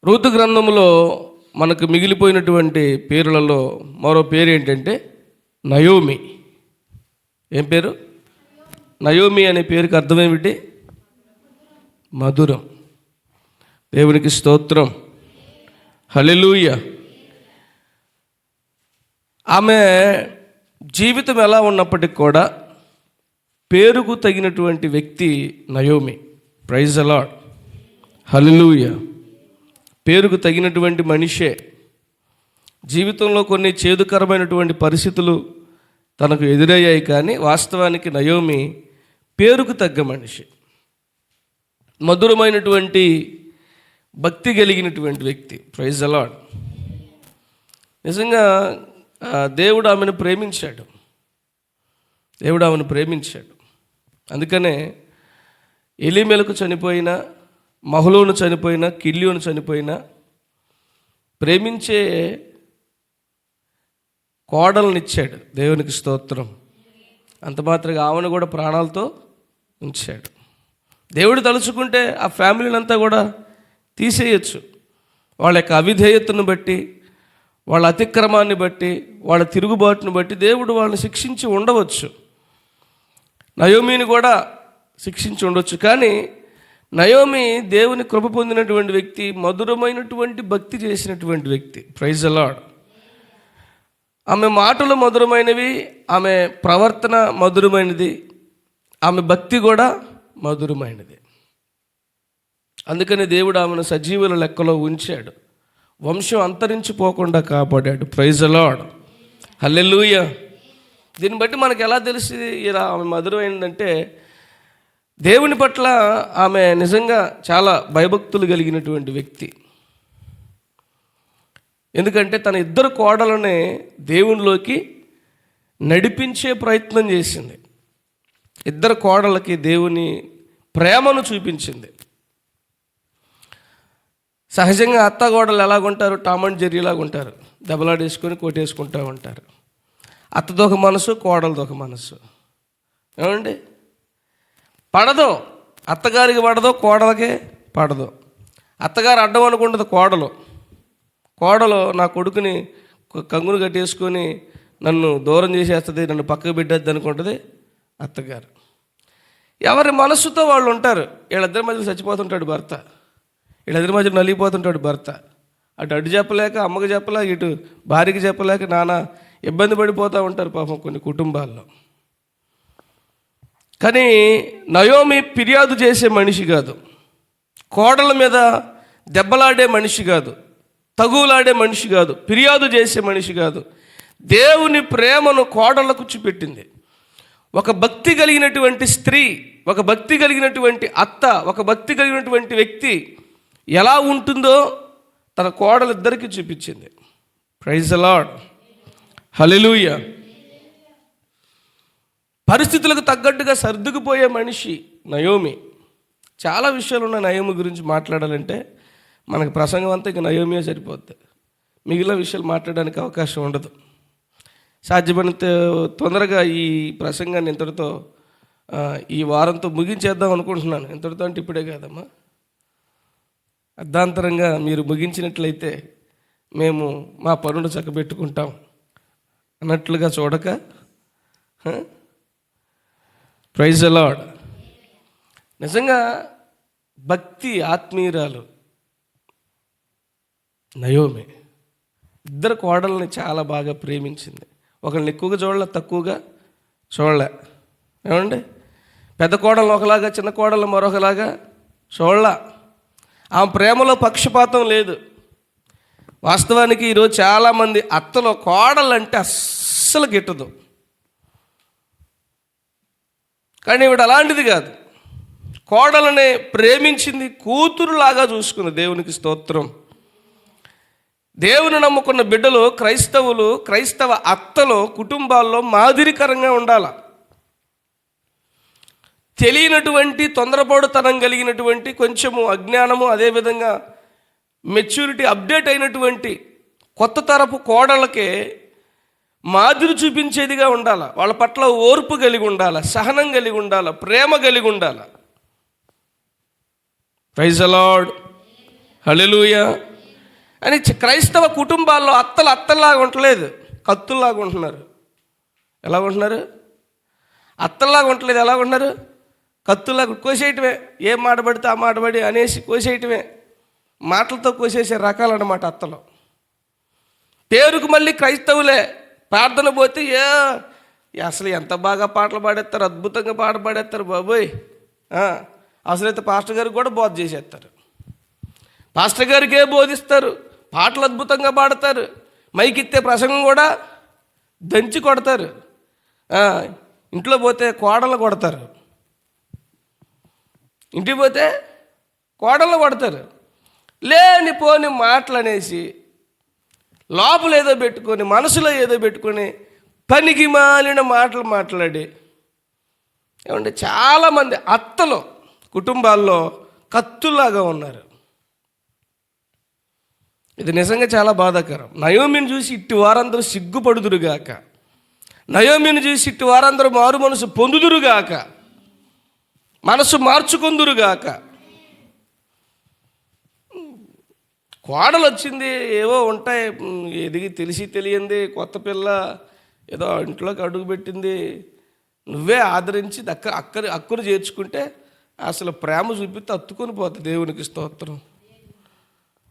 Ruth గ్రంథంలో మనకు మిగిలిపోయినటువంటి పేర్లలో మరో పేరు ఏంటంటే నయోమి. ఏం పేరు? నయోమి అనే పేరుకి అర్థం ఏమిటి? మధురం. దేవునికి స్తోత్రం, హల్లెలూయా. ఆమె జీవితం ఎలా ఉన్నప్పటికీ కూడా పేరుకు తగినటువంటి వ్యక్తి నయోమి. ప్రైజ్ ది లార్డ్, హల్లెలూయా. పేరుకు తగినటువంటి మనిషే. జీవితంలో కొన్ని చేదుకరమైనటువంటి పరిస్థితులు తనకు ఎదురయ్యాయి, కానీ వాస్తవానికి నయోమి పేరుకు తగ్గ మనిషి, మధురమైనటువంటి భక్తి కలిగినటువంటి వ్యక్తి. Praise the lord. నిజంగా దేవుడు ఆమెను ప్రేమించాడు. దేవుడు ఆమెను ప్రేమించాడు. అందుకనే ఎలీమెలకు చనిపోయినా, మహలోను చనిపోయినా, కిల్యోను చనిపోయినా ప్రేమించే కోడలను ఇచ్చాడు. దేవునికి స్తోత్రం. అంత మాత్రంగా ఆమెను కూడా ప్రాణాలతో ఉంచాడు. దేవుడు తలుచుకుంటే ఆ ఫ్యామిలీని అంతా కూడా తీసేయచ్చు. వాళ్ళ యొక్క అవిధేయతను బట్టి, వాళ్ళ అతిక్రమాన్ని బట్టి, వాళ్ళ తిరుగుబాటును బట్టి దేవుడు వాళ్ళని శిక్షించి ఉండవచ్చు. నయోమిని కూడా శిక్షించి ఉండొచ్చు. కానీ నయోమి దేవుని కృప పొందినటువంటి వ్యక్తి, మధురమైనటువంటి భక్తి చేసినటువంటి వ్యక్తి. Praise the lord. ఆమె మాటలు మధురమైనవి, ఆమె ప్రవర్తన మధురమైనది, ఆమె భక్తి కూడా మధురమైనది. అందుకని దేవుడు ఆమెను సజీవుల లెక్కలో ఉంచాడు, వంశం అంతరించిపోకుండా కాపాడాడు. ప్రైజ్ ది లార్డ్, హల్లెలూయా. దీన్ని బట్టి మనకు ఎలా తెలిసి ఇలా ఆమె మధురమైందంటే, దేవుని పట్ల ఆమె నిజంగా చాలా భయభక్తులు కలిగినటువంటి వ్యక్తి. ఎందుకంటే తన ఇద్దరు కోడలనే దేవునిలోకి నడిపించే ప్రయత్నం చేసింది. ఇద్దరు కోడలకి దేవుని ప్రేమను చూపించింది. సహజంగా అత్తగోడలు ఎలాగుంటారు? టామ్ అండ్ జెర్రీ లాగా ఉంటారు. దెబ్బలాడేసుకొని కొట్టేసుకుంటూ ఉంటారు. అత్తదొక మనసు, కోడలదొక మనసు. ఏమండి? పడదు. అత్తగారికి పడదు, కోడలకే పడదు. అత్తగారు అడ్డం అనుకుంటుంది కోడలు నా కొడుకుని కంగును కట్టేసుకొని నన్ను దూరం చేసేస్తుంది, నన్ను పక్కకు పెట్టేద్ది అనుకుంటుంది అత్తగారు. ఎవరి మనస్సుతో వాళ్ళు ఉంటారు. వీళ్ళిద్దరి మధ్యలో చచ్చిపోతుంటాడు భర్త, వీళ్ళిద్దరి మధ్యలో నలిగిపోతుంటాడు భర్త. అటు చెప్పలేక అమ్మకి చెప్పలేక, ఇటు భార్యకి చెప్పలేక నానా ఇబ్బంది పడిపోతూ ఉంటారు పాపం కొన్ని కుటుంబాల్లో. కానీ నయోమి ఫిర్యాదు చేసే మనిషి కాదు, కోడల మీద దెబ్బలాడే మనిషి కాదు, తగులాడే మనిషి కాదు, ఫిర్యాదు చేసే మనిషి కాదు. దేవుని ప్రేమను కోడళ్లకు చూపెట్టింది. ఒక భక్తి కలిగినటువంటి స్త్రీ, ఒక భక్తి కలిగినటువంటి అత్త, ఒక భక్తి కలిగినటువంటి వ్యక్తి ఎలా ఉంటుందో తన కోడలిద్దరికీ చూపించింది. ప్రైజ్ ది లార్డ్, హల్లెలూయా. పరిస్థితులకు తగ్గట్టుగా సర్దుకుపోయే మనిషి నయోమి. చాలా విషయాలు ఉన్నాయి నయోమి గురించి మాట్లాడాలంటే. మనకు ప్రసంగం అంతా ఇక నయోమియే సరిపోద్ది, మిగిలిన విషయాలు మాట్లాడడానికి అవకాశం ఉండదు. సాధ్యమైనంత తొందరగా ఈ ప్రసంగాన్ని ఇంతటితో ఈ వారంతో ముగించేద్దాం అనుకుంటున్నాను. ఇంతటితో అంటే ఇప్పుడే కాదమ్మా, అర్ధాంతరంగా మీరు ముగించినట్లయితే మేము మా పనులు చక్కబెట్టుకుంటాం అన్నట్లుగా చూడక. Praise the lord. నిజంగా భక్తి ఆత్మీయురాలు నయోమి ఇద్దరు కోడల్ని చాలా బాగా ప్రేమించింది. ఒకళ్ళని ఎక్కువగా చూడలే, తక్కువగా చూడలే. ఏమండి? పెద్ద కోడలు ఒకలాగా, చిన్న కోడలు మరొకలాగా చూడలే. ఆమె ప్రేమలో పక్షపాతం లేదు. వాస్తవానికి ఈరోజు చాలామంది అత్తలో కోడలంటే అస్సలు గిట్టదు. కానీ ఈవిడ అలాంటిది కాదు. కోడలనే ప్రేమించింది, కూతురులాగా చూసుకుంది. దేవునికి స్తోత్రం. దేవుని నమ్ముకున్న బిడ్డలు, క్రైస్తవులు, క్రైస్తవ అత్తలో కుటుంబాల్లో మాదిరికరంగా ఉండాలి. తెలియనటువంటి తొందరపాటుతనం కలిగినటువంటి, కొంచెము అజ్ఞానము, అదేవిధంగా మెచ్యూరిటీ అప్డేట్ అయినటువంటి కొత్త తరపు కోడలకే మాదిరి చూపించేదిగా ఉండాలి. వాళ్ళ పట్ల ఓర్పు కలిగి ఉండాలి, సహనం కలిగి ఉండాలి, ప్రేమ కలిగి ఉండాలి. ప్రైజ్ ది లార్డ్, హల్లెలూయా. అని క్రైస్తవ కుటుంబాల్లో అత్తలు అత్తల్లాగా ఉండలేదు, కత్తుల్లాగా ఉంటున్నారు. ఎలా ఉంటున్నారు? అత్తల్లాగా ఉండలేదు. ఎలా ఉంటున్నారు? కత్తుల్లాగా కోసేయటమే. ఏం మాట పడితే ఆ మాట పడి అనేసి కోసేయటమే. మాటలతో కోసేసే రకాలన్నమాట అత్తలు. పేరుకు మళ్ళీ క్రైస్తవులే. ప్రార్థన పోతే అసలు ఎంత బాగా పాటలు పాడేస్తారు, అద్భుతంగా పాట పాడేస్తారు బాబోయ్. అసలైతే పాస్టర్ గారికి కూడా బోధ చేసేస్తారు. పాస్టర్ గారికే బోధిస్తారు, పాటలు అద్భుతంగా పాడతారు, మైకిత్తే ప్రసంగం కూడా దంచి కొడతారు. ఇంట్లో పోతే కోడలు కొడతారు, ఇంటికి పోతే కోడలు కొడతారు. లేని పోని మాటలు అనేసి లోపల ఏదో పెట్టుకొని మనసులో ఏదో పెట్టుకొని పనికి మాలిన మాటలు మాట్లాడి ఏమంటే చాలామంది అత్తలు కుటుంబాల్లో కత్తుల్లాగా ఉన్నారు. ఇది నిజంగా చాలా బాధాకరం. నయోమిని చూసి ఇట్టి వారందరూ సిగ్గుపడుదురుగాక, నయోమిని చూసి ఇట్టి వారందరూ మారు మనసు పొందుదురుగాక, మనసు మార్చుకుందురుగాక. కోడలు వచ్చింది, ఏవో ఉంటాయి, ఎదిగి తెలిసి తెలియంది కొత్త పిల్ల ఏదో ఇంట్లోకి అడుగు పెట్టింది, నువ్వే ఆదరించి అక్కను చేర్చుకుంటే అసలు ప్రేమ చూపిస్తే అత్తుకొని పోతుంది. దేవునికి స్తోత్రం,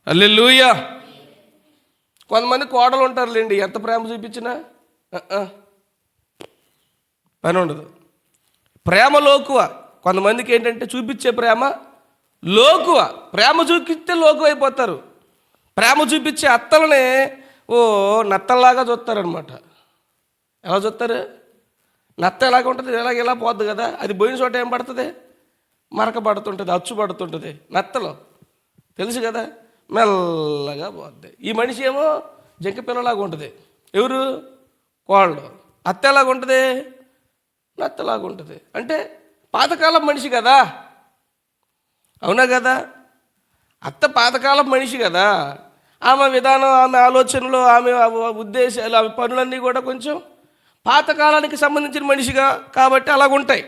హల్లెలూయా. కొంతమంది కోడలు ఉంటారులేండి, ఎంత ప్రేమ చూపించినా పని ఉండదు. ప్రేమ లోకువ. కొంతమందికి ఏంటంటే చూపించే ప్రేమ లోకువ. ప్రేమ చూపిస్తే లోకువ అయిపోతారు. ప్రేమ చూపించే అత్తలనే నత్తల్లాగా చూస్తారనమాట. ఎలా చూస్తారు? నత్త ఎలాగ ఉంటుంది, ఇలా పోద్ది కదా, అది పోయిన చోట ఏం పడుతుంది? మరక పడుతుంటుంది, అచ్చు పడుతుంటుంది. నత్తలు తెలుసు కదా, మెల్లగా పోద్ది. ఈ మనిషి ఏమో జంక పిల్లలాగా ఉంటుంది. ఎవరు? కోళ్ళు. అత్త ఎలాగ ఉంటుంది? నత్తలాగా ఉంటుంది. అంటే పాతకాలం మనిషి కదా, అవునా కదా? అత్త పాతకాలం మనిషి కదా. ఆమె విధానం, ఆమె ఆలోచనలు, ఆమె ఉద్దేశాలు, ఆమె పనులన్నీ కూడా కొంచెం పాతకాలానికి సంబంధించిన మనిషిగా కాబట్టి అలాగుంటాయి.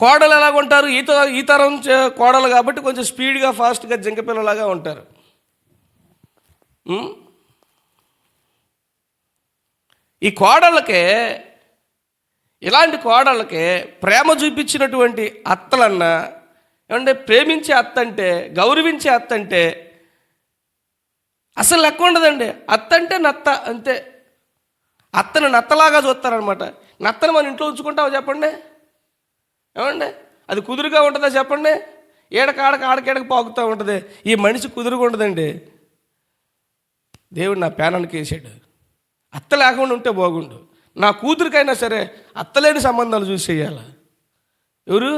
కోడలు ఎలాగుంటారు? ఈ తరం కోడలు కాబట్టి కొంచెం స్పీడ్గా ఫాస్ట్గా జింకపిల్లలాగా ఉంటారు. ఈ కోడళ్ళకే, ఇలాంటి కోడళ్ళకే ప్రేమ చూపించినటువంటి అత్తలన్నా ఏమంటే ప్రేమించే అత్త అంటే, గౌరవించే అత్త అంటే అసలు లెక్క ఉండదండి. అత్త అంటే నత్త అంతే. అత్తను నత్తలాగా చూస్తారనమాట. నత్తను మన ఇంట్లో ఉంచుకుంటావా చెప్పండి? ఏమండి అది కుదురుగా ఉంటుందా చెప్పండి? ఆడకేడకు పాకుతూ ఉంటుంది. ఈ మనిషి కుదురుగా ఉండదండి. దేవుడు నా పేనానికి వేసాడు. అత్త లేకుండా ఉంటే బాగుండు. నా కూతురికైనా సరే అత్తలేని సంబంధాలు చూసేయాలి. ఎవరు?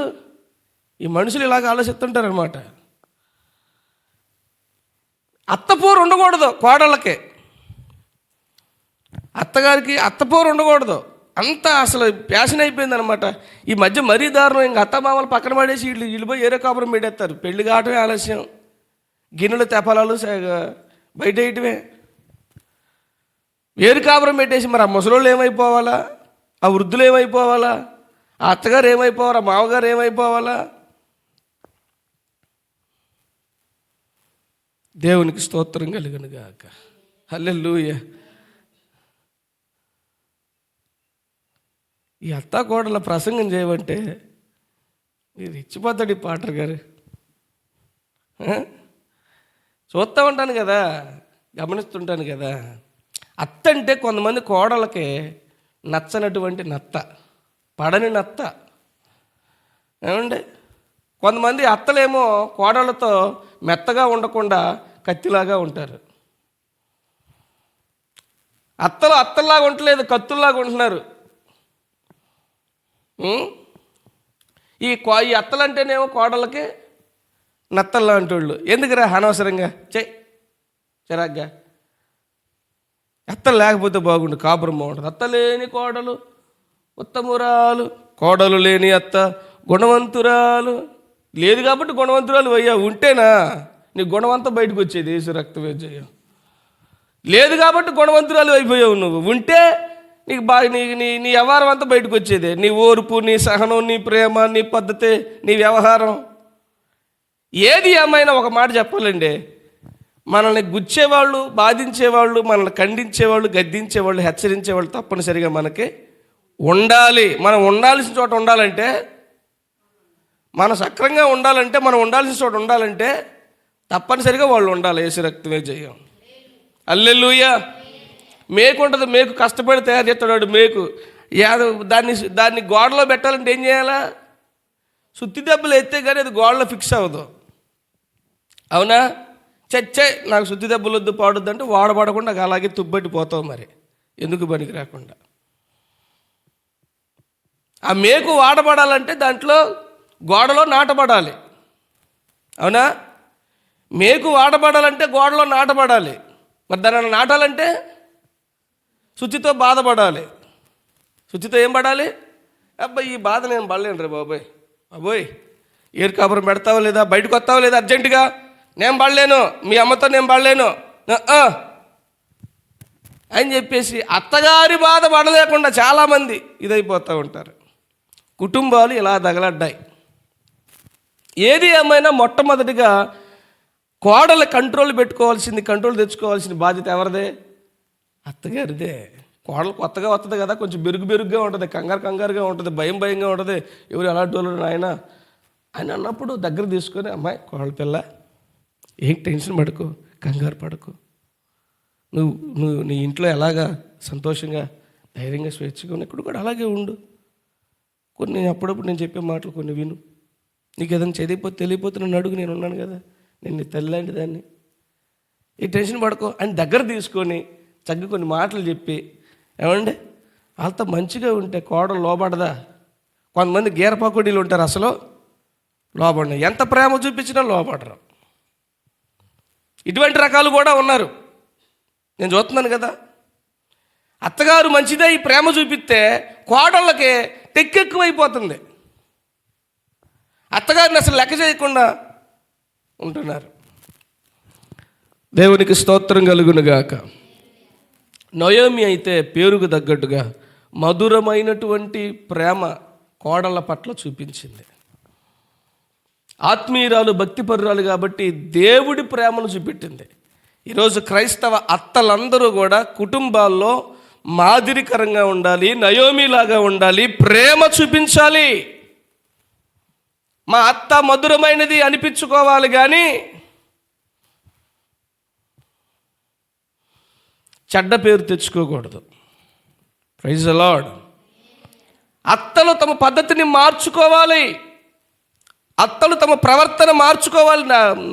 ఈ మనుషులు ఇలాగ ఆలోచిస్తుంటారనమాట. అత్తపోరు ఉండకూడదు కోడళ్ళకి, అత్తగారికి అత్తపోరు ఉండకూడదు. అంతా అసలు ప్యాషన్ అయిపోయిందనమాట. ఈ మధ్య మరీ దారుణం. ఇంక అత్తమామలు పక్కన పడేసి వీళ్ళు పోయి ఏరే కాపురం పెట్టేస్తారు. పెళ్లి కావటమే ఆలస్యం, గిన్నెలు తెపలాలు బయట వేయటమే. ఏరు కాపురం పెట్టేసి మరి ఆ ముసలోళ్ళు ఏమైపోవాలా, ఆ వృద్ధులు ఏమైపోవాలా, ఆ అత్తగారు ఏమైపోవాలా, మామగారు ఏమైపోవాలా? దేవునికి స్తోత్రం కలుగును గాక, హల్లెలూయా. ఈ అత్తాకోడల ప్రసంగం చేయమంటే మీరు ఇచ్చిపోతాడు ఈ పాటర్ గారు. చూస్తూ ఉంటాను కదా, గమనిస్తుంటాను కదా. అత్త అంటే కొంతమంది కోడలకి నచ్చనటువంటి నత్త, పడని నత్త. ఏమండి కొంతమంది అత్తలేమో కోడలతో మెత్తగా ఉండకుండా కత్తిలాగా ఉంటారు. అత్తలు అత్తల్లాగా ఉండలేదు, కత్తుల్లాగా ఉంటున్నారు. ఈ అత్తలంటేనేమో కోడలకి నత్తల్లా అంటోళ్ళు. ఎందుకురా అనవసరంగా చిరాగ్గా. అత్తలు లేకపోతే బాగుండు, కాపురం బాగుంటుంది. అత్త లేని కోడలు ఉత్తమురాలు, కోడలు లేని అత్త గుణవంతురాలు. లేదు కాబట్టి గుణవంతురాలు అయ్యా. ఉంటేనా నీ గుణవంతా బయటకు వచ్చేది. యేసు రక్తవేజయం లేదు కాబట్టి గుణవంతురాలు అయిపోయావు. నువ్వు ఉంటే నీకు బాగా నీ వ్యవహారం అంతా బయటకు వచ్చేది. నీ ఓర్పు, నీ సహనం, నీ ప్రేమ, నీ పద్ధతి, నీ వ్యవహారం. ఏది ఏమైనా ఒక మాట చెప్పాలండి, మనల్ని గుచ్చేవాళ్ళు, బాధించేవాళ్ళు, మనల్ని ఖండించేవాళ్ళు, గద్దించేవాళ్ళు, హెచ్చరించేవాళ్ళు తప్పనిసరిగా మనకి ఉండాలి. మనం ఉండాల్సిన చోట ఉండాలంటే, మన సక్రంగా ఉండాలంటే, మనం ఉండాల్సిన చోట ఉండాలంటే తప్పనిసరిగా వాళ్ళు ఉండాలి. యేసు రక్తమే జయం. హల్లెలూయా. మేకు ఉంటుంది, మేకు కష్టపడి తయారు చేస్తాడు. మేకు దాన్ని గోడలో పెట్టాలంటే ఏం చేయాలా? సుత్తి దెబ్బలు ఎత్తే కానీ అది గోడలో ఫిక్స్ అవ్వదు. అవునా? చచ్చే నాకు సుత్తి దెబ్బలు వద్దు, పాడొద్దు అంటే వాడబడకుండా అలాగే తుబ్బట్టి పోతావు. మరి ఎందుకు పనికి రాకుండా? ఆ మేకు వాడబడాలంటే దాంట్లో గోడలో నాటబడాలి. అవునా? మేకు వాడబడాలంటే గోడలో నాటబడాలి. మరి దాన్ని నాటాలంటే శుచితో బాధపడాలి. శుచితో ఏం పడాలి? అబ్బాయి ఈ బాధ నేను పడలేను రే బాబోయ్ ఏరు కాపురం పెడతావా లేదా, బయటకు వస్తావా లేదా అర్జెంటుగా, నేను పడలేను, మీ అమ్మతో నేను పడలేను అని చెప్పేసి అత్తగారి బాధ పడలేకుండా చాలామంది ఇదైపోతూ ఉంటారు. కుటుంబాలు ఇలా తగలడ్డాయి. ఏది ఏమైనా మొట్టమొదటిగా కోడలు కంట్రోల్ పెట్టుకోవాల్సింది, కంట్రోల్ తెచ్చుకోవాల్సిన బాధ్యత ఎవరిదే? అత్తగారిదే. కోడలు కొత్తగా వస్తుంది కదా, కొంచెం బెరుగుగా ఉంటుంది, కంగారుగా ఉంటుంది, భయంగా ఉంటుంది. ఎవరు ఎలాంటి వాళ్ళు నాయన అని అన్నప్పుడు దగ్గర తీసుకొని, అమ్మాయి కోడల పిల్ల ఏం టెన్షన్ పడకు, కంగారు పడకు, నువ్వు నీ ఇంట్లో ఎలాగా సంతోషంగా ధైర్యంగా స్వేచ్ఛగా ఉన్న ఇక్కడ కూడా అలాగే ఉండు. కొన్ని అప్పుడప్పుడు నేను చెప్పే మాటలు కొన్ని విను. నీకు ఏదైనా తెలియపోతే నన్ను అడుగు, నేను ఉన్నాను కదా, నేను నీ తల్లి లాంటి దాన్ని, ఈ టెన్షన్ పడుకో అని దగ్గర తీసుకొని చక్కగా కొన్ని మాటలు చెప్పి, ఏమండి వాళ్ళతో మంచిగా ఉంటే కోడలు లోబడదా? కొంతమంది గీరపాకుడీలు ఉంటారు, అసలు లోబడిన ఎంత ప్రేమ చూపించినా లోబడరు. ఇటువంటి రకాలు కూడా ఉన్నారు, నేను చూస్తున్నాను కదా. అత్తగారు మంచిదే ఈ ప్రేమ చూపిస్తే కోడళ్ళకి తెక్కెక్కువైపోతుంది. అత్తగారిని అసలు లెక్క చేయకుండా ఉంటున్నారు. దేవునికి స్తోత్రం కలుగునుగాక. నయోమి అయితే పేరుకు తగ్గట్టుగా మధురమైనటువంటి ప్రేమ కోడళ్ళ పట్ల చూపించింది. ఆత్మీయురాలు, భక్తిపరురాలు కాబట్టి దేవుడి ప్రేమను చూపెట్టింది. ఈరోజు క్రైస్తవ అత్తలందరూ కూడా కుటుంబాల్లో మాదిరికరంగా ఉండాలి, నయోమిలాగా ఉండాలి, ప్రేమ చూపించాలి. మా అత్త మధురమైనది అనిపించుకోవాలి కానీ చెడ్డ పేరు తెచ్చుకోకూడదు. Praise the lord. అత్తలు తమ పద్ధతిని మార్చుకోవాలి, అత్తలు తమ ప్రవర్తన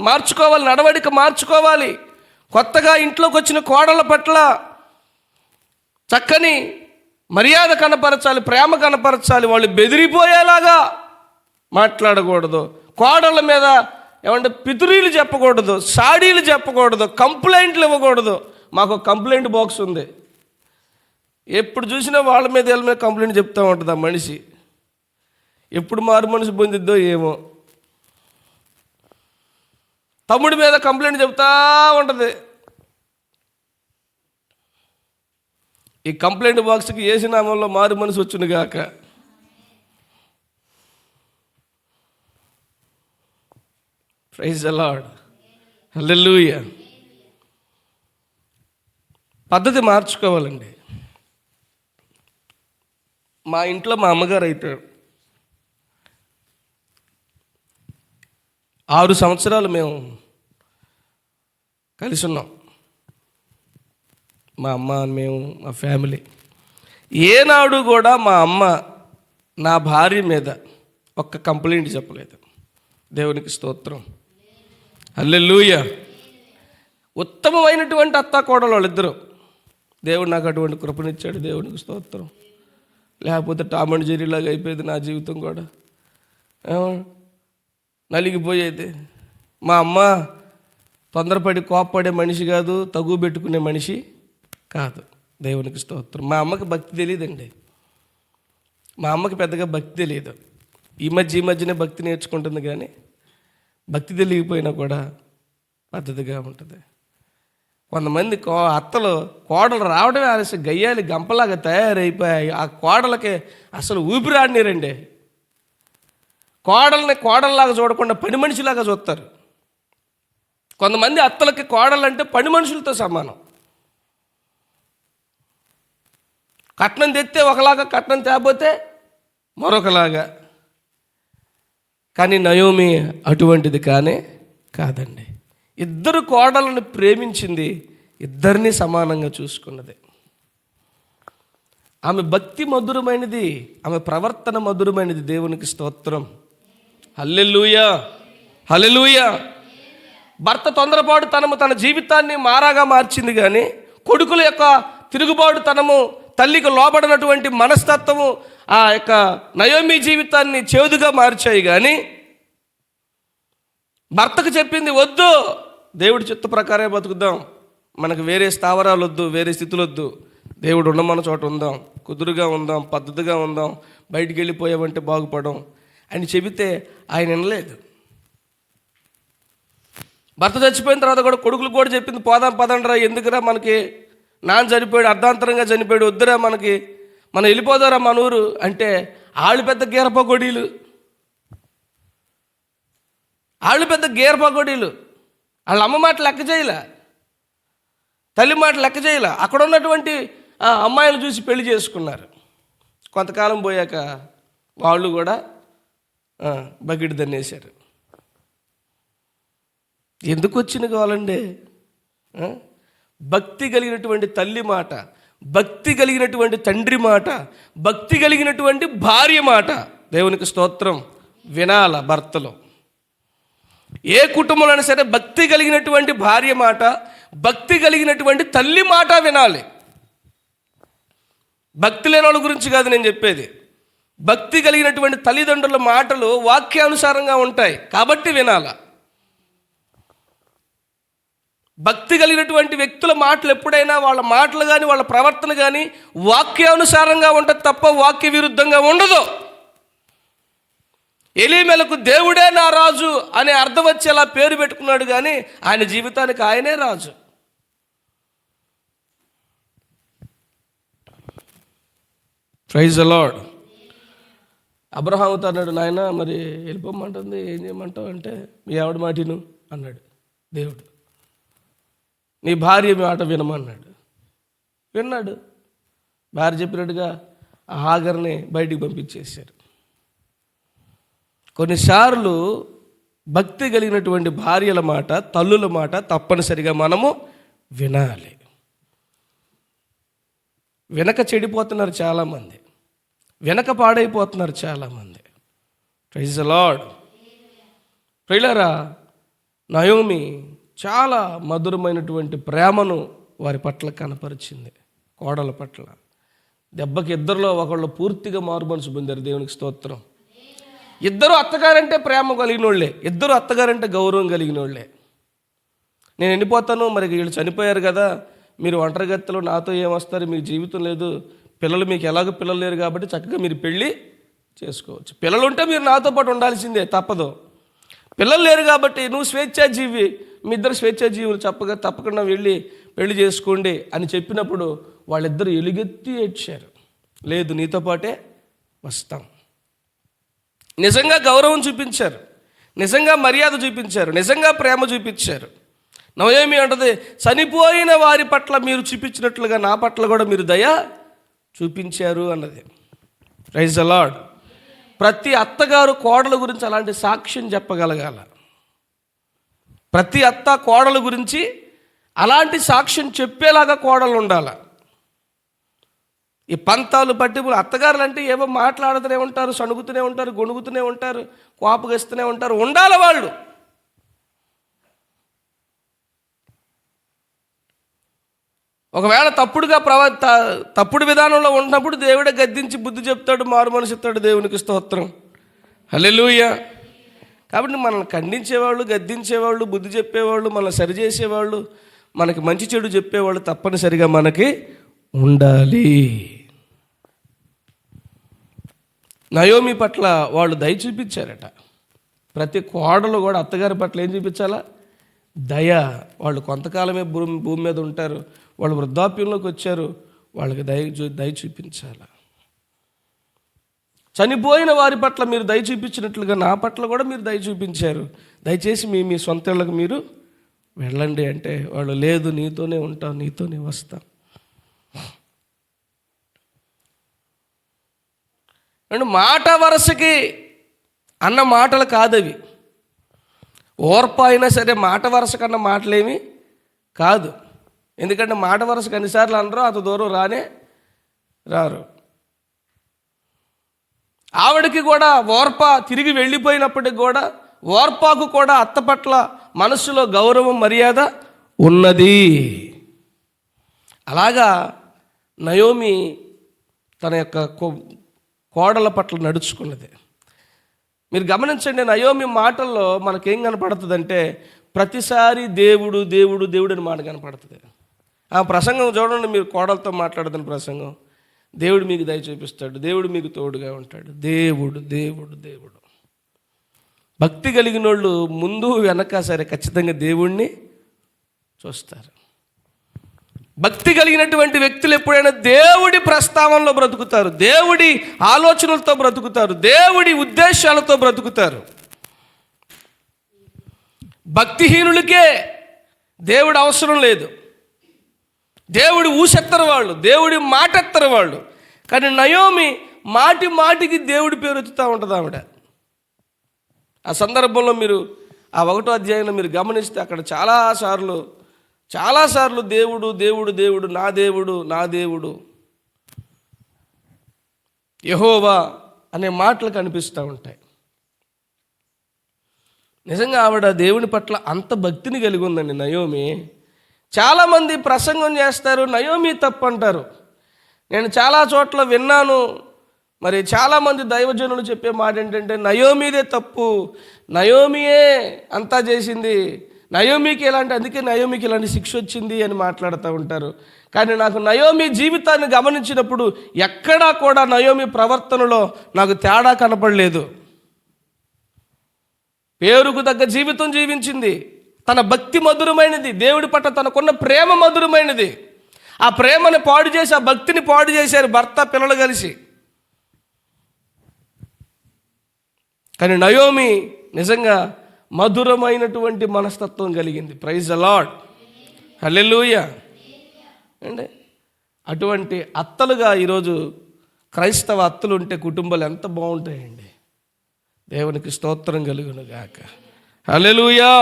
మార్చుకోవాలి, నడవడిక మార్చుకోవాలి. కొత్తగా ఇంట్లోకి వచ్చిన కోడళ్ళ పట్ల చక్కని మర్యాద కనపరచాలి, ప్రేమ కనపరచాలి. వాళ్ళు బెదిరిపోయేలాగా మాట్లాడకూడదు. కోడళ్ళ మీద ఏమంటే పితురీలు చెప్పకూడదు, సాడీలు చెప్పకూడదు, కంప్లైంట్లు ఇవ్వకూడదు. మాకు కంప్లైంట్ బాక్స్ ఉంది, ఎప్పుడు చూసినా వాళ్ళ మీద వీళ్ళ మీద కంప్లైంట్ చెప్తూ ఉంటుంది ఆ మనిషి. ఎప్పుడు మారు మనసు పొందిద్దో ఏమో. తమ్ముడి మీద కంప్లైంట్ చెప్తా ఉంటుంది. ఈ కంప్లైంట్ బాక్స్కి యేసు నామంలో మారు మనసు వచ్చును గాక. Praise the lord. హల్లెలూయా. పద్ధతి మార్చుకోవాలండి. మా ఇంట్లో మా అమ్మగారు అయితే 6 సంవత్సరాలు మేము కలిసి ఉన్నాం. మా అమ్మ, మేము, మా ఫ్యామిలీ. ఏనాడు కూడా మా అమ్మ నా భార్య మీద ఒక్క కంప్లైంట్ చెప్పలేదు. దేవునికి స్తోత్రం. హల్లెలూయా. ఉత్తమమైనటువంటి అత్త కోడలు వాళ్ళిద్దరూ. దేవుడు నాకు అటువంటి కృపనిచ్చాడు, దేవునికి స్తోత్రం. లేకపోతే టామ్ అండ్ జెర్రీలాగా అయిపోయేది నా జీవితం కూడా, నలిగిపోయేది. మా అమ్మ తొందరపడి కోప్పడే మనిషి కాదు, తగు పెట్టుకునే మనిషి కాదు. దేవునికి స్తోత్రం. మా అమ్మకి భక్తి తెలియదండి. మా అమ్మకి పెద్దగా భక్తి తెలియదు. ఈ మధ్యనే భక్తి నేర్చుకుంటుంది, కానీ భక్తి తెలియకపోయినా కూడా పద్ధతిగా ఉంటుంది. కొంతమంది అత్తలు కోడలు రావడమే ఆలస్యం, గయ్యాలి గంపలాగా తయారైపోయాయి. ఆ కోడలకి అసలు ఊపిరాడినారండి. కోడల్ని కోడల్లాగా చూడకుండా పని మనిషిలాగా చూస్తారు. కొంతమంది అత్తలకి కోడలంటే పని మనుషులతో సమానం. కట్నం తెస్తే ఒకలాగా, కట్నం తేపోతే మరొకలాగా. కానీ నయోమి అటువంటిది కాదండి. ఇద్దరు కోడలను ప్రేమించింది, ఇద్దరిని సమానంగా చూసుకున్నది. ఆమె భక్తి మధురమైనది, ఆమె ప్రవర్తన మధురమైనది. దేవునికి స్తోత్రం. హల్లెలూయా, హల్లెలూయా. భర్త తొందరపాటుతనము తన జీవితాన్ని మారాగా మార్చింది, కానీ కొడుకుల యొక్క తిరుగుబాటుతనము, తల్లికి లోబడినటువంటి మనస్తత్వము ఆ యొక్క నయోమి జీవితాన్ని చేదుగా మార్చాయి. కానీ భర్తకు చెప్పింది, వద్దు, దేవుడి చిత్త ప్రకారమే బతుకుదాం, మనకు వేరే స్థావరాలు వద్దు, వేరే స్థితులు వద్దు, దేవుడు ఉండమన్న చోట ఉందాం, కుదురుగా ఉందాం, పద్ధతిగా ఉందాం, బయటికి వెళ్ళిపోయామంటే బాగుపడం అని చెబితే ఆయన వినలేదు. భర్త చచ్చిపోయిన తర్వాత కూడా కొడుకులు కూడా చెప్పింది, పోదాం పదండ్రా, ఎందుకురా, మనకి నాన్న చనిపోయాడు, అర్ధాంతరంగా చనిపోయాడు, వద్దురా, మనం వెళ్ళిపోదారా మన ఊరు అంటే వాళ్ళు పెద్ద గీరపగొడీలు, వాళ్ళ అమ్మ మాట లెక్క చేయలే, తల్లి మాట లెక్క చేయలే. అక్కడ ఉన్నటువంటి అమ్మాయిలు చూసి పెళ్లి చేసుకున్నారు. కొంతకాలం పోయాక వాళ్ళు కూడా బకెట్ దన్నేశారు. ఎందుకు వచ్చిన కావాలండి? భక్తి కలిగినటువంటి తల్లి మాట, భక్తి కలిగినటువంటి తండ్రి మాట, భక్తి కలిగినటువంటి భార్య మాట, దేవునికి స్తోత్రం, వినాల భర్తలో. ఏ కుటుంబంలో సరే భక్తి కలిగినటువంటి భార్య మాట, భక్తి కలిగినటువంటి తల్లి మాట వినాలి. భక్తి లేని వాళ్ళ గురించి కాదు నేను చెప్పేది. భక్తి కలిగినటువంటి తల్లిదండ్రుల మాటలు వాక్యానుసారంగా ఉంటాయి కాబట్టి వినాల. భక్తి కలిగినటువంటి వ్యక్తుల మాటలు ఎప్పుడైనా వాళ్ళ మాటలు కానీ వాళ్ళ ప్రవర్తన కానీ వాక్యానుసారంగా ఉంటుంది తప్ప వాక్య విరుద్ధంగా ఉండదు. ఎలీమెలకు దేవుడే నా రాజు అనే అర్థం వచ్చేలా పేరు పెట్టుకున్నాడు, కానీ ఆయన జీవితానికి ఆయనే రాజు. Praise the lord. అబ్రహాముతో అన్నాడు, నాయన మరి వెళ్ళిపోమంటుంది, ఏం చేయమంటావు అంటే, మీ ఆవిడ మాటిను అన్నాడు దేవుడు. నీ భార్య మాట వినమన్నాడు. విన్నాడు. భార్య చెప్పినట్టుగా ఆ హాగర్ని బయటికి పంపించేశారు. కొన్నిసార్లు భక్తి కలిగినటువంటి భార్యల మాట, తల్లుల మాట తప్పనిసరిగా మనము వినాలి. వెనక చెడిపోతున్నారు చాలామంది, వెనక పాడైపోతున్నారు చాలామంది. Praise the lord. ప్రియులారా, నయోమి చాలా మధురమైనటువంటి ప్రేమను వారి పట్ల కనపరిచింది, కోడల పట్ల. దెబ్బకి ఇద్దరిలో ఒకళ్ళు పూర్తిగా మారుమనసు పొందారు. దేవునికి స్తోత్రం. ఇద్దరు అత్తగారంటే ప్రేమ కలిగిన వాళ్ళే, ఇద్దరు అత్తగారంటే గౌరవం కలిగిన వాళ్ళే. నేను వెళ్ళిపోతాను, మరి వీళ్ళు చనిపోయారు కదా, మీరు ఒంటరిగత్తలు, నాతో ఏమొస్తారు, మీకు జీవితం లేదు, పిల్లలు మీకు ఎలాగో పిల్లలు లేరు కాబట్టి చక్కగా మీరు పెళ్ళి చేసుకోవచ్చు. పిల్లలు ఉంటే మీరు నాతో పాటు ఉండాల్సిందే, తప్పదు. పిల్లలు లేరు కాబట్టి నువ్వు స్వేచ్ఛాజీవి, మీ ఇద్దరు స్వేచ్ఛాజీవులు, తప్పకుండా వెళ్ళి పెళ్లి చేసుకోండి అని చెప్పినప్పుడు వాళ్ళిద్దరూ ఎలుగెత్తి ఏడ్చారు. లేదు, నీతో పాటే వస్తాం. నిజంగా గౌరవం చూపించారు, నిజంగా మర్యాద చూపించారు, నిజంగా ప్రేమ చూపించారు. నయోమి అంటది, చనిపోయిన వారి పట్ల మీరు చూపించినట్లుగా నా పట్ల కూడా మీరు దయ చూపించారు అన్నది. Praise the lord. ప్రతి అత్తగారు కోడల గురించి అలాంటి సాక్ష్యం చెప్పగలగాల. ప్రతి అత్త కోడల గురించి అలాంటి సాక్ష్యం చెప్పేలాగా కోడలు ఉండాలి. ఈ పంతాలు పట్టింపులు, అత్తగారులు అంటే ఏవో మాట్లాడుతూనే ఉంటారు, సణుగుతూనే ఉంటారు, గొణుగుతూనే ఉంటారు, కోపగిస్తూనే ఉంటారు. ఉండాలి వాళ్ళు. ఒకవేళ తప్పుడు విధానంలో ఉన్నప్పుడు దేవుడే గద్దించి బుద్ధి చెప్తాడు, మారు మనసు చెప్తాడు. దేవునికి స్తోత్రం. హల్లెలూయా. కాబట్టి మనల్ని ఖండించేవాళ్ళు, గద్దించేవాళ్ళు, బుద్ధి చెప్పేవాళ్ళు, మనల్ని సరిచేసేవాళ్ళు, మనకి మంచి చెడు చెప్పేవాళ్ళు తప్పనిసరిగా మనకి ఉండాలి. నయోమి పట్ల వాళ్ళు దయ చూపించారట. ప్రతి కోడలు కూడా అత్తగారి పట్ల ఏం చూపించాలా? దయ. వాళ్ళు కొంతకాలమే భూమి మీద ఉంటారు, వాళ్ళు వృద్ధాప్యంలోకి వచ్చారు, వాళ్ళకి దయ చూపించాలి. చనిపోయిన వారి పట్ల మీరు దయ చూపించినట్లుగా నా పట్ల కూడా మీరు దయ చూపించారు. దయచేసి మీ సొంత ఇళ్ళకు మీరు వెళ్ళండి అంటే వాళ్ళు, లేదు నీతోనే ఉంటాం, నీతోనే వస్తాం. అండ్ మాట వరసకి అన్న మాటలు కాదవి. ఓర్ప అయినా సరే మాట వరస కన్నా మాటలేమి కాదు. ఎందుకంటే మాట వరసకు అన్నిసార్లు అనరు, అంత దూరం రారు. ఆవిడకి కూడా ఓర్ప తిరిగి వెళ్ళిపోయినప్పటికి కూడా ఓర్పాకు కూడా అత్త పట్ల మనసులో గౌరవం మర్యాద ఉన్నది. అలాగా నయోమి తన యొక్క కోడల పట్ల నడుచుకున్నది. మీరు గమనించండి, నయోమి మాటల్లో మనకేం కనపడుతుందంటే ప్రతిసారి దేవుడు దేవుడు దేవుడు అని మాట కనపడుతుంది. ఆ ప్రసంగం చూడండి, మీరు కోడలతో మాట్లాడుతున్న ప్రసంగం, దేవుడు మీకు దయ చూపిస్తాడు, దేవుడు మీకు తోడుగా ఉంటాడు, దేవుడు దేవుడు దేవుడు. భక్తి కలిగిన వాళ్ళు ముందు వెనక సరే ఖచ్చితంగా దేవుణ్ణి చూస్తారు. భక్తి కలిగినటువంటి వ్యక్తులు ఎప్పుడైనా దేవుడి ప్రస్తావనలో బ్రతుకుతారు, దేవుడి ఆలోచనలతో బ్రతుకుతారు, దేవుడి ఉద్దేశాలతో బ్రతుకుతారు. భక్తిహీనులకే దేవుడు అవసరం లేదు, దేవుడి ఊసెత్తరు వాళ్ళు, దేవుడి మాట ఎత్తరు వాళ్ళు. కానీ నయోమి మాటికి దేవుడి పేరు ఎత్తుతూ ఉంటుంది ఆవిడ. ఆ సందర్భంలో మీరు ఆ 1వ అధ్యాయంలో మీరు గమనిస్తే అక్కడ చాలాసార్లు దేవుడు దేవుడు దేవుడు నా దేవుడు నా దేవుడు యెహోవా అనే మాటలు కనిపిస్తూ ఉంటాయి. నిజంగా ఆవిడ దేవుని పట్ల అంత భక్తిని కలిగి ఉందండి నయోమి. చాలామంది ప్రసంగం చేస్తారు, నయోమి తప్పు అంటారు. నేను చాలా చోట్ల విన్నాను. మరి చాలామంది దైవజనులు చెప్పే మాట ఏంటంటే నయోమిదే తప్పు, నయోమియే అంతా చేసింది, నయోమికి అందుకే నయోమికి ఇలాంటి శిక్ష వచ్చింది అని మాట్లాడుతూ ఉంటారు. కానీ నాకు నయోమి జీవితాన్ని గమనించినప్పుడు ఎక్కడా కూడా నయోమి ప్రవర్తనలో నాకు తేడా కనపడలేదు. పేరుకు తగ్గ జీవితం జీవించింది. తన భక్తి మధురమైనది, దేవుడి పట్ల తనకున్న ప్రేమ మధురమైనది. ఆ ప్రేమని పాడు చేసి, ఆ భక్తిని పాడు చేశారు భర్త పిల్లలు కలిసి. కానీ నయోమి నిజంగా మధురమైనటువంటి మనస్తత్వం కలిగింది. ప్రైజ్ ద లార్డ్, హల్లెలూయా. అండి అటువంటి అత్తలుగా ఈరోజు క్రైస్తవ అత్తలు ఉంటే కుటుంబాలు ఎంత బాగుంటాయండి. దేవునికి స్తోత్రం కలుగును గాక. హల్లెలూయా,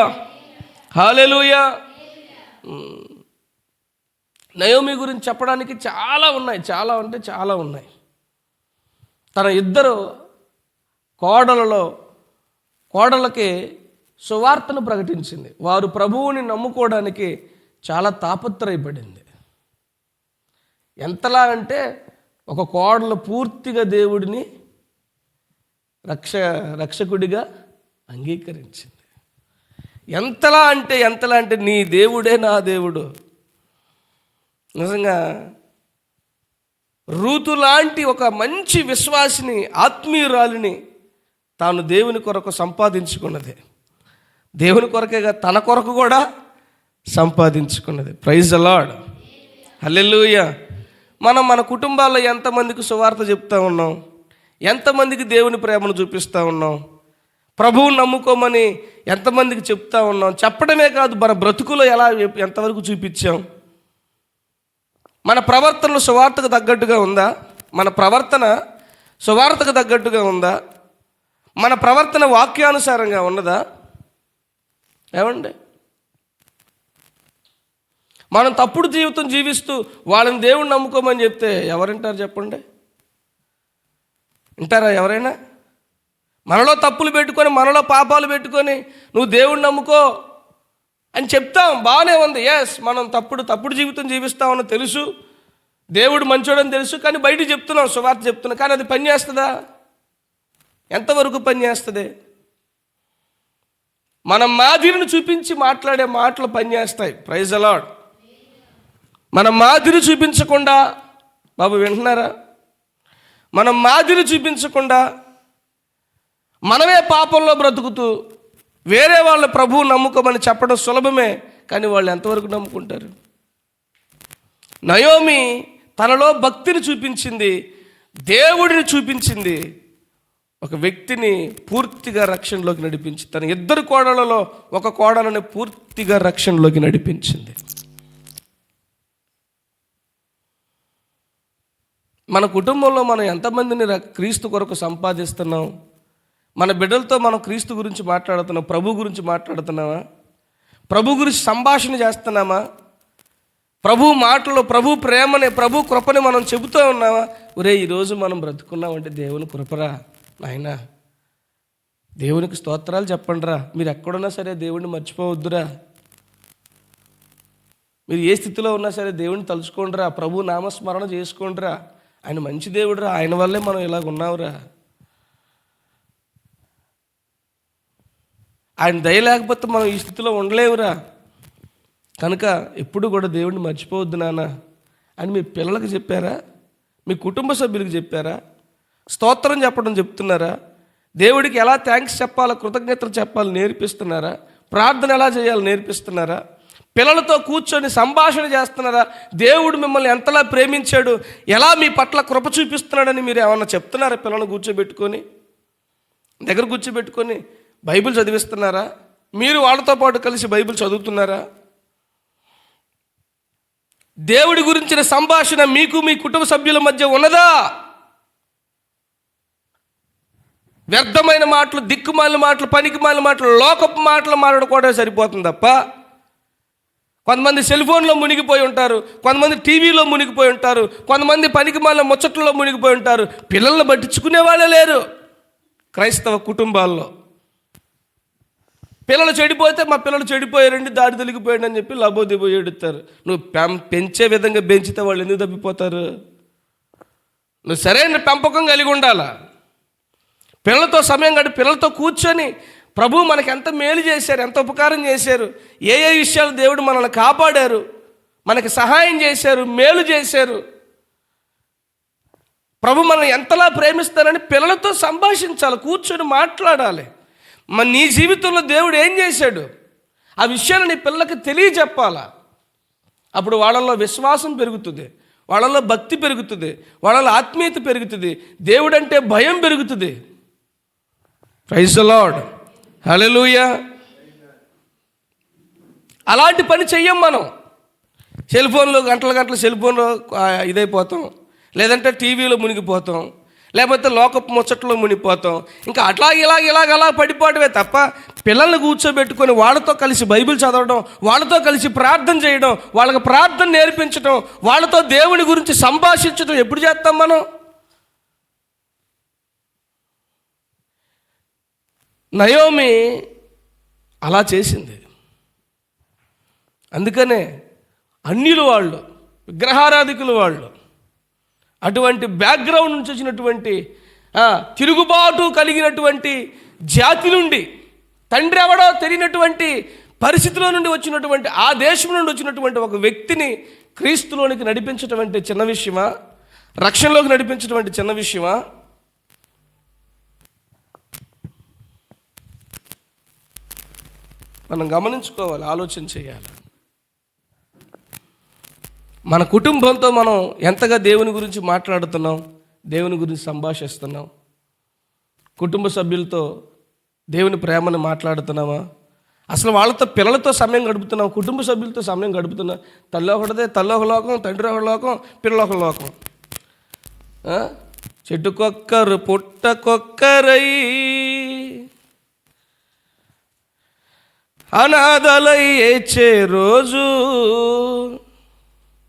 హల్లెలూయా. నయోమి గురించి చెప్పడానికి చాలా ఉన్నాయి. తన ఇద్దరు కోడలకి సువార్తను ప్రకటించింది. వారు ప్రభువుని నమ్ముకోవడానికి చాలా తాపత్రయపడింది. ఎంతలా అంటే ఒక కోడలు పూర్తిగా దేవుడిని రక్షకుడిగా అంగీకరించింది. ఎంతలా అంటే నీ దేవుడే నా దేవుడు. నిజంగా రూతు లాంటి ఒక మంచి విశ్వాసిని, ఆత్మీయురాలిని తాను దేవుని కొరకు సంపాదించుకున్నది. దేవుని కొరకేగా తన కొరకు కూడా సంపాదించుకున్నది. ప్రైజ్ ద లార్డ్, హల్లెలూయా. మన కుటుంబాల్లో ఎంతమందికి సువార్త చెప్తా ఉన్నాం, ఎంతమందికి దేవుని ప్రేమను చూపిస్తూ ఉన్నాం, ప్రభువుని నమ్ముకోమని ఎంతమందికి చెప్తా ఉన్నాం. చెప్పడమే కాదు, మన బ్రతుకులో ఎంతవరకు చూపించాం. మన ప్రవర్తనలో సువార్తకు తగ్గట్టుగా ఉందా? మన ప్రవర్తన సువార్తకు తగ్గట్టుగా ఉందా? మన ప్రవర్తన వాక్యానుసారంగా ఉన్నదా? ఏమండి, మనం తప్పుడు జీవితం జీవిస్తూ వాళ్ళని దేవుణ్ణి నమ్ముకోమని చెప్తే ఎవరింటారు చెప్పండి? వింటారా ఎవరైనా? మనలో తప్పులు పెట్టుకొని, మనలో పాపాలు పెట్టుకొని నువ్వు దేవుణ్ణి నమ్ముకో అని చెప్తాం, బాగానే ఉంది. ఎస్, మనం తప్పుడు జీవితం జీవిస్తామని తెలుసు, దేవుడు మంచోడని తెలుసు, కానీ బయట చెప్తున్నాం, సువార్త చెప్తున్నాం. కానీ అది పని చేస్తుందా? ఎంతవరకు పని చేస్తుంది? మన మాదిరిని చూపించి మాట్లాడే మాటలు పనిచేస్తాయి. Praise the lord. మన మాదిరి చూపించకుండా, బాబు వింటున్నారా? మనం మాదిరి చూపించకుండా మనమే పాపంలో బ్రతుకుతూ వేరే వాళ్ళ ప్రభువు నమ్ముకోమని చెప్పడం సులభమే, కానీ వాళ్ళు ఎంతవరకు నమ్ముకుంటారు? నయోమి తనలో భక్తిని చూపించింది, దేవుడిని చూపించింది. ఒక వ్యక్తిని పూర్తిగా రక్షణలోకి నడిపించి తన ఇద్దరు కోడళ్ళలో ఒక కోడలని పూర్తిగా రక్షణలోకి నడిపించింది. మన కుటుంబంలో మనం ఎంతమందిని క్రీస్తు కొరకు సంపాదిస్తున్నాం? మన బిడ్డలతో మనం క్రీస్తు గురించి మాట్లాడుతున్నాం, ప్రభు గురించి మాట్లాడుతున్నామా? ప్రభు గురించి సంభాషణ చేస్తున్నామా? ప్రభు మాటలు, ప్రభు ప్రేమని, ప్రభు కృపని మనం చెబుతూ ఉన్నామా? ఒరే, ఈరోజు మనం బ్రతుకున్నామంటే దేవుని కృపరా నాయనా, దేవునికి స్తోత్రాలు చెప్పండిరా. మీరు ఎక్కడున్నా సరే దేవుడిని మర్చిపోవద్దురా. మీరు ఏ స్థితిలో ఉన్నా సరే దేవుడిని తలుచుకోండిరా, ప్రభు నామస్మరణ చేసుకోండిరా. ఆయన మంచి దేవుడురా, ఆయన వల్లే మనం ఇలాగ ఉన్నావురా. ఆయన దయ లేకపోతే మనం ఈ స్థితిలో ఉండలేవురా. కనుక ఎప్పుడు కూడా దేవుడిని మర్చిపోవద్దు నాన్న అని మీ పిల్లలకు చెప్పారా? మీ కుటుంబ సభ్యులకు చెప్పారా? స్తోత్రం చెప్పడం చెప్తున్నారా? దేవుడికి ఎలా థ్యాంక్స్ చెప్పాలో, కృతజ్ఞతలు చెప్పాలో నేర్పిస్తున్నారా? ప్రార్థన ఎలా చేయాలో నేర్పిస్తున్నారా? పిల్లలతో కూర్చొని సంభాషణ చేస్తున్నారా? దేవుడు మిమ్మల్ని ఎంతలా ప్రేమించాడు, ఎలా మీ పట్ల కృప చూపిస్తున్నాడని మీరు ఏమన్నా చెప్తున్నారా? పిల్లలను కూర్చోబెట్టుకొని, దగ్గర కూర్చోబెట్టుకొని బైబిల్ చదివిస్తున్నారా? మీరు వాళ్ళతో పాటు కలిసి బైబిల్ చదువుతున్నారా? దేవుడి గురించిన సంభాషణ మీకు మీ కుటుంబ సభ్యుల మధ్య ఉన్నదా? వ్యర్థమైన మాటలు, దిక్కుమాలిన మాటలు, పనికిమాలిన మాటలు, లోకపు మాటలు మాట్లాడుకోవడం సరిపోతుంది తప్ప, కొంతమంది సెల్ ఫోన్లో మునిగిపోయి ఉంటారు, కొంతమంది టీవీలో మునిగిపోయి ఉంటారు, కొంతమంది పనికిమాలిన ముచ్చట్లలో మునిగిపోయి ఉంటారు. పిల్లల్ని పట్టించుకునే వాళ్ళే లేరు క్రైస్తవ కుటుంబాల్లో. పిల్లలు చెడిపోతే మా పిల్లలు చెడిపోయారండి, దాడి తొలగిపోయాడు అని చెప్పి లబోదిబో ఏడుస్తారు. నువ్వు పెంచే విధంగా పెంచితే వాళ్ళు ఎందుకు తప్పిపోతారు? నువ్వు సరైన పెంపకం కలిగి ఉండాలా. పిల్లలతో సమయం గడిపి పిల్లలతో కూర్చొని ప్రభు మనకి ఎంత మేలు చేశారు, ఎంత ఉపకారం చేశారు, ఏ ఏ విషయాలు దేవుడు మనల్ని కాపాడారు, మనకి సహాయం చేశారు, మేలు చేశారు, ప్రభు మనల్ని ఎంతలా ప్రేమిస్తారని పిల్లలతో సంభాషించాలి, కూర్చొని మాట్లాడాలి. మన నీ జీవితంలో దేవుడు ఏం చేశాడు ఆ విషయాన్ని నీ పిల్లలకి తెలియజెప్పాలా. అప్పుడు వాళ్ళల్లో విశ్వాసం పెరుగుతుంది, వాళ్ళల్లో భక్తి పెరుగుతుంది, వాళ్ళలో ఆత్మీయత పెరుగుతుంది, దేవుడంటే భయం పెరుగుతుంది. ప్రైజ్ ది లార్డ్, హల్లెలూయా. అలాంటి పని చెయ్యం మనం. సెల్ ఫోన్లో గంటల సెల్ ఫోన్లో ఇదైపోతాం, లేదంటే టీవీలో మునిగిపోతాం, లేకపోతే లోకపు ముచ్చట్లో మునిగిపోతాం. ఇంకా అట్లా ఇలాగ పడిపోవడమే తప్ప పిల్లల్ని కూర్చోబెట్టుకొని వాళ్ళతో కలిసి బైబిల్ చదవడం, వాళ్ళతో కలిసి ప్రార్థన చేయడం, వాళ్ళకి ప్రార్థన నేర్పించడం, వాళ్ళతో దేవుని గురించి సంభాషించడం ఎప్పుడు చేస్తాం మనం? నయోమి అలా చేసింది. అందుకనే అన్యులు వాళ్ళు, విగ్రహారాధికులు వాళ్ళు, అటువంటి బ్యాక్గ్రౌండ్ నుంచి వచ్చినటువంటి తిరుగుబాటు కలిగినటువంటి జాతి నుండి, తండ్రి ఎవడో తెలియనటువంటి పరిస్థితిలో నుండి వచ్చినటువంటి, ఆ దేశం నుండి వచ్చినటువంటి ఒక వ్యక్తిని క్రీస్తులోనికి నడిపించడం అంటే చిన్న విషయమా? రక్షణలోకి నడిపించడం అంటే చిన్న విషయమా? మనం గమనించుకోవాలి, ఆలోచన చేయాలి. మన కుటుంబంతో మనం ఎంతగా దేవుని గురించి మాట్లాడుతున్నాం, దేవుని గురించి సంభాషిస్తున్నాం, కుటుంబ సభ్యులతో దేవుని ప్రేమను మాట్లాడుతున్నామా? అసలు వాళ్ళతో పిల్లలతో సమయం గడుపుతున్నాం, కుటుంబ సభ్యులతో సమయం గడుపుతున్నాం. తల్లి ఒకటిదే, తల్లి ఒక లోకం, తండ్రి ఒక లోకం, పిల్లలు ఒక లోకం. చెట్టుకొక్కరు పుట్టకొక్కరై అనాథలై ఏడ్చే రోజు.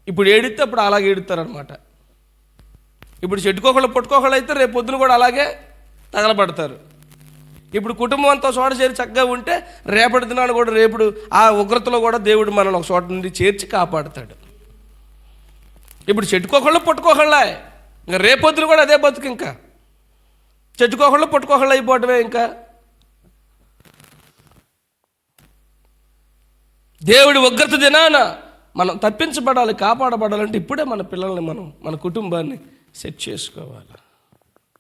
ఇప్పుడు ఏడితే అప్పుడు అలాగే ఏడుతారనమాట. ఇప్పుడు చెట్టుకోకళ్ళు పుట్టుకోకళ్ళు అయితే రేపు పొద్దున కూడా అలాగే తగలబడతారు. ఇప్పుడు కుటుంబం అంతా చోట చేరి చక్కగా ఉంటే రేపటి దినాన్ని కూడా, రేపుడు ఆ ఉగ్రతలో కూడా దేవుడు మనల్ని ఒక చోట నుండి చేర్చి కాపాడుతాడు. ఇప్పుడు చెట్టుకోకళ్ళు పుట్టుకోకళ్ళ, ఇంకా రేపొద్దున కూడా అదే బతుకు. ఇంకా చెట్టుకోకళ్ళు పుట్టుకోకళ్ళు అయిపోవటమే. ఇంకా దేవుడి ఉగ్రత దినాన మనం తప్పించబడాలి, కాపాడబడాలంటే ఇప్పుడే మన పిల్లల్ని మన కుటుంబాన్ని సెట్ చేసుకోవాలి.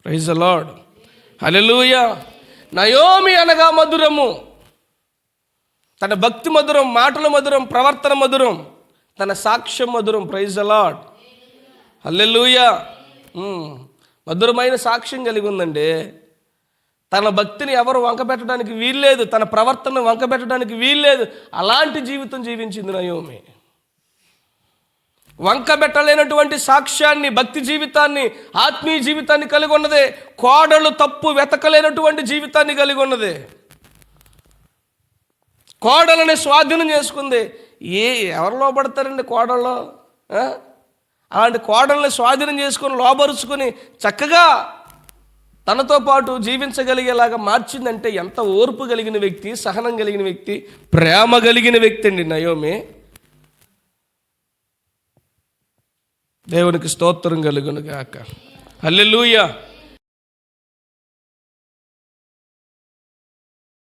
Praise the lord, hallelujah. Naomi అనగా మధురము, తన భక్తి మధురం, మాటల మధురం, ప్రవర్తన మధురం, తన సాక్ష్యం మధురం. ప్రైజ్ ది లార్డ్, హల్లెలూయా. మధురమైన సాక్ష్యం కలిగి ఉందండి. తన భక్తిని ఎవరు వంకబెట్టడానికి వీల్లేదు, తన ప్రవర్తనను వంకబెట్టడానికి వీల్లేదు. అలాంటి జీవితం జీవించింది నయోమి. వంకబెట్టలేనటువంటి సాక్ష్యాన్ని, భక్తి జీవితాన్ని, ఆత్మీయ జీవితాన్ని కలిగి ఉన్నదే. కోడలు తప్పు వెతకలేనటువంటి జీవితాన్ని కలిగి ఉన్నదే. కోడలని స్వాధీనం చేసుకుంది. ఎవరు లోపడతారండి కోడళ్ళు? అలాంటి కోడల్ని స్వాధీనం చేసుకొని లోబరుచుకొని చక్కగా తనతో పాటు జీవించగలిగేలాగా మార్చిందంటే ఎంత ఓర్పు కలిగిన వ్యక్తి, సహనం కలిగిన వ్యక్తి, ప్రేమ కలిగిన వ్యక్తి అండి నయోమి. దేవునికి స్తోత్రం కలుగును గాక. హల్లెలూయా.